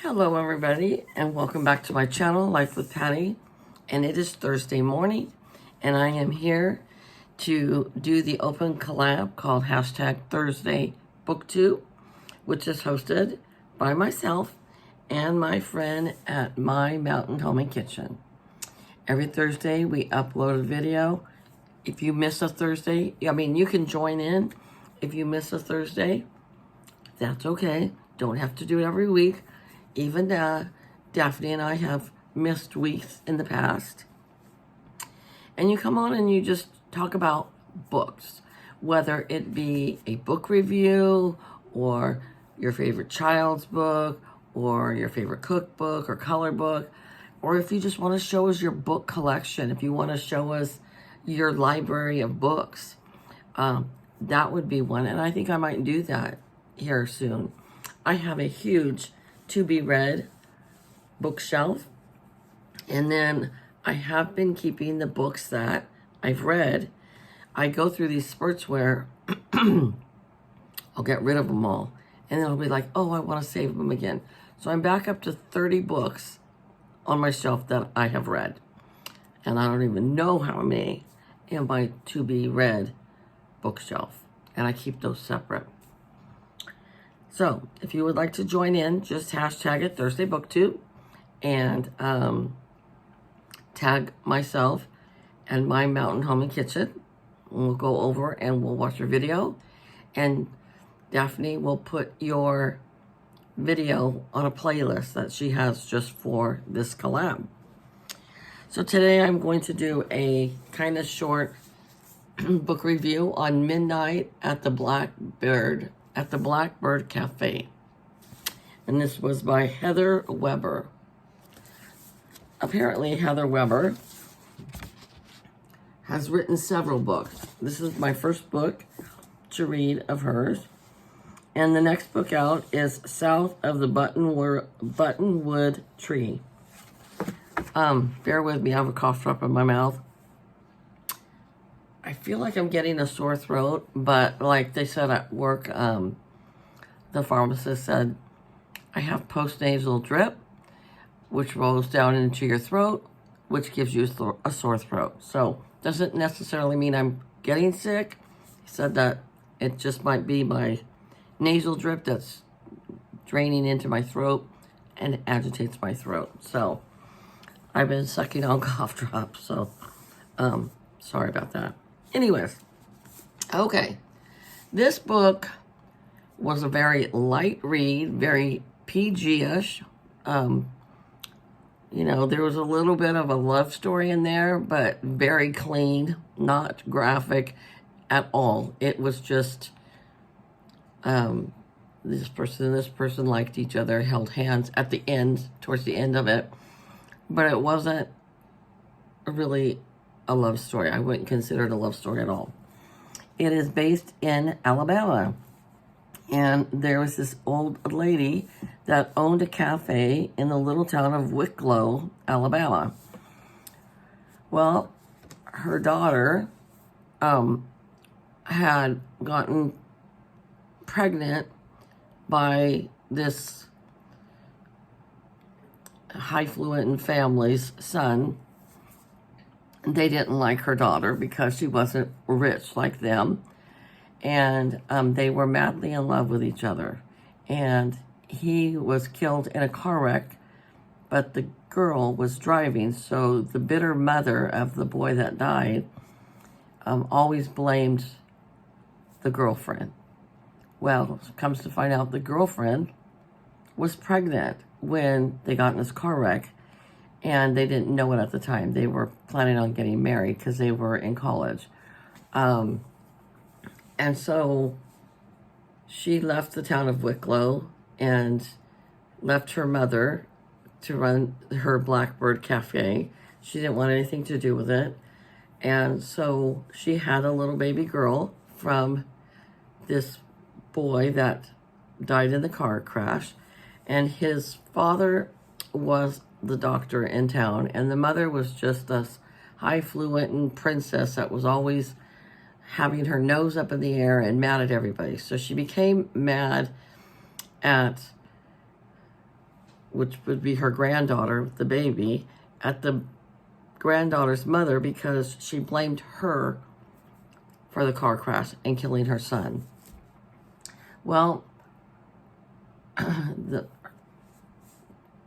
Hello everybody, and welcome back to my channel, Life with Patti. And it is Thursday morning, and I am here to do the open collab called hashtag Thursday Book 2, which is hosted by myself and my friend at My Mountain Home and Kitchen. Every Thursday we upload a video. If you miss a Thursday, you can join in. If you miss a Thursday, that's okay. Don't have to do it every week. Even Daphne and I have missed weeks in the past. And you come on and you just talk about books, whether it be a book review or your favorite child's book or your favorite cookbook or color book, or if you just want to show us your book collection, if you want to show us your library of books, that would be one. And I think I might do that here soon. I have a huge to-be-read bookshelf, and then I have been keeping the books that I've read. I go through these spurts where I'll get rid of them all, and then I'll be like, oh, I want to save them again. So I'm back up to 30 books on my shelf that I have read, and I don't even know how many in my to-be-read bookshelf, and I keep those separate. So, if you would like to join in, just hashtag it Thursday Book 2 and tag myself and My Mountain Home and Kitchen. We'll go over and we'll watch your video. And Daphne will put your video on a playlist that she has just for this collab. So today I'm going to do a kind of short book review on Midnight at the Blackbird Cafe. And this was by Heather Weber. Apparently Heather Weber has written several books. This is my first book to read of hers. And the next book out is South of the Buttonwood Tree. Bear with me, I have a cough drop in my mouth. I feel like I'm getting a sore throat, but like they said at work, the pharmacist said, I have postnasal drip, which rolls down into your throat, which gives you a sore throat. So doesn't necessarily mean I'm getting sick. He said that it just might be my nasal drip that's draining into my throat and agitates my throat. So I've been sucking on cough drops, so sorry about that. Anyways, okay, this book was a very light read, very PG-ish. There was a little bit of a love story in there, but very clean, not graphic at all. It was just this person and this person liked each other, held hands at the end, towards the end of it, but it wasn't really a love story. I wouldn't consider it a love story at all. It is based in Alabama. And there was this old lady that owned a cafe in the little town of Wicklow, Alabama. Well, her daughter had gotten pregnant by this highfalutin family's son. They didn't like her daughter because she wasn't rich like them. And they were madly in love with each other. And he was killed in a car wreck, but the girl was driving. So the bitter mother of the boy that died always blamed the girlfriend. Well, comes to find out the girlfriend was pregnant when they got in this car wreck. And they didn't know it at the time. They were planning on getting married because they were in college. And so she left the town of Wicklow and left her mother to run her Blackbird Cafe. She didn't want anything to do with it. And so she had a little baby girl from this boy that died in the car crash. And his father was the doctor in town, and the mother was just this highfalutin princess that was always having her nose up in the air and mad at everybody. So she became mad at which would be her granddaughter, the baby, at the granddaughter's mother because she blamed her for the car crash and killing her son. Well, the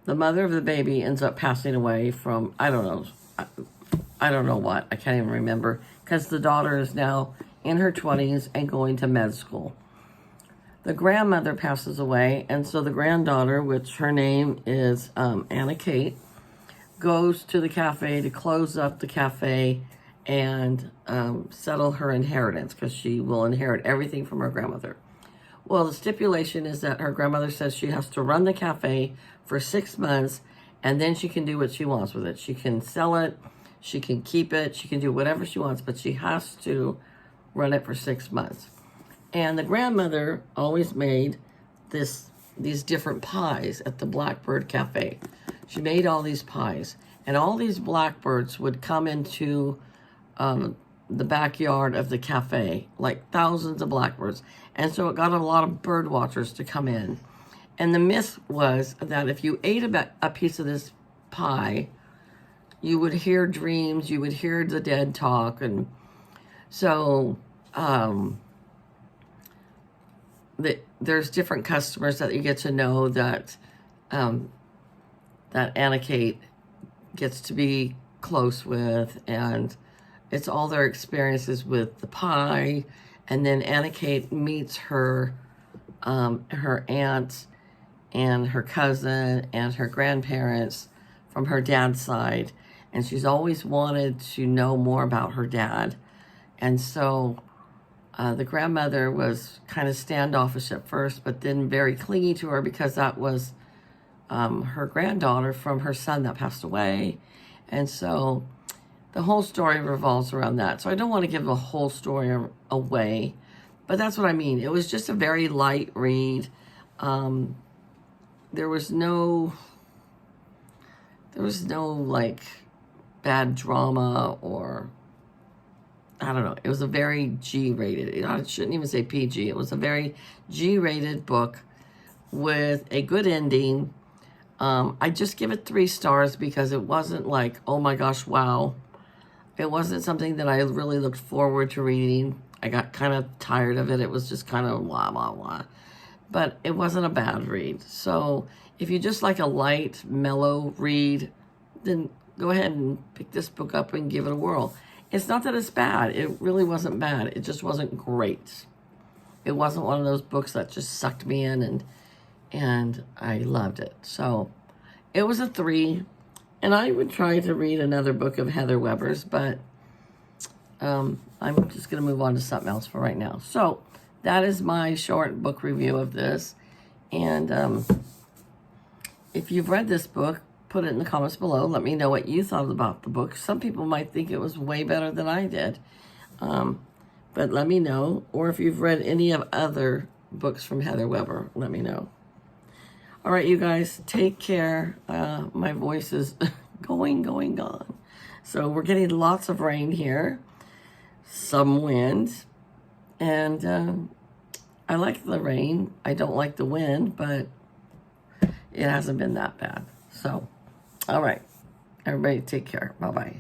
mother of the baby ends up passing away from, I don't know what, I can't even remember, because the daughter is now in her 20s and going to med school. The grandmother passes away, and so the granddaughter, which her name is Anna Kate, goes to the cafe to close up the cafe and settle her inheritance, because she will inherit everything from her grandmother. Well, the stipulation is that her grandmother says she has to run the cafe for 6 months, and then she can do what she wants with it. She can sell it, she can keep it, she can do whatever she wants, but she has to run it for 6 months. And the grandmother always made these different pies at the Blackbird Cafe. She made all these pies, and all these blackbirds would come into the backyard of the cafe, like thousands of blackbirds. And so it got a lot of bird watchers to come in. And the myth was that if you ate a piece of this pie, you would hear dreams, you would hear the dead talk. And so there's different customers that you get to know that that Anna Kate gets to be close with, and it's all their experiences with the pie. And then Anna Kate meets her aunt and her cousin and her grandparents from her dad's side, and she's always wanted to know more about her dad. And so the grandmother was kind of standoffish at first, but then very clingy to her because that was her granddaughter from her son that passed away. And so the whole story revolves around that. So I don't want to give the whole story away, but that's what I mean. It was just a very light read. There was no like bad drama, or I don't know. It was a very G-rated. I shouldn't even say PG. It was a very G-rated book with a good ending. I just give it 3 stars because it wasn't like, oh my gosh, wow. It wasn't something that I really looked forward to reading. I got kind of tired of it. It was just kind of blah, blah, blah. But it wasn't a bad read. So if you just like a light, mellow read, then go ahead and pick this book up and give it a whirl. It's not that it's bad. It really wasn't bad. It just wasn't great. It wasn't one of those books that just sucked me in and I loved it. So it was a 3. And I would try to read another book of Heather Weber's, but I'm just going to move on to something else for right now. So that is my short book review of this. And if you've read this book, put it in the comments below. Let me know what you thought about the book. Some people might think it was way better than I did. But let me know. Or if you've read any of other books from Heather Weber, let me know. All right, you guys, take care. My voice is gone. So we're getting lots of rain here, some wind, and I like the rain. I don't like the wind, but it hasn't been that bad. So, all right, everybody take care. Bye-bye.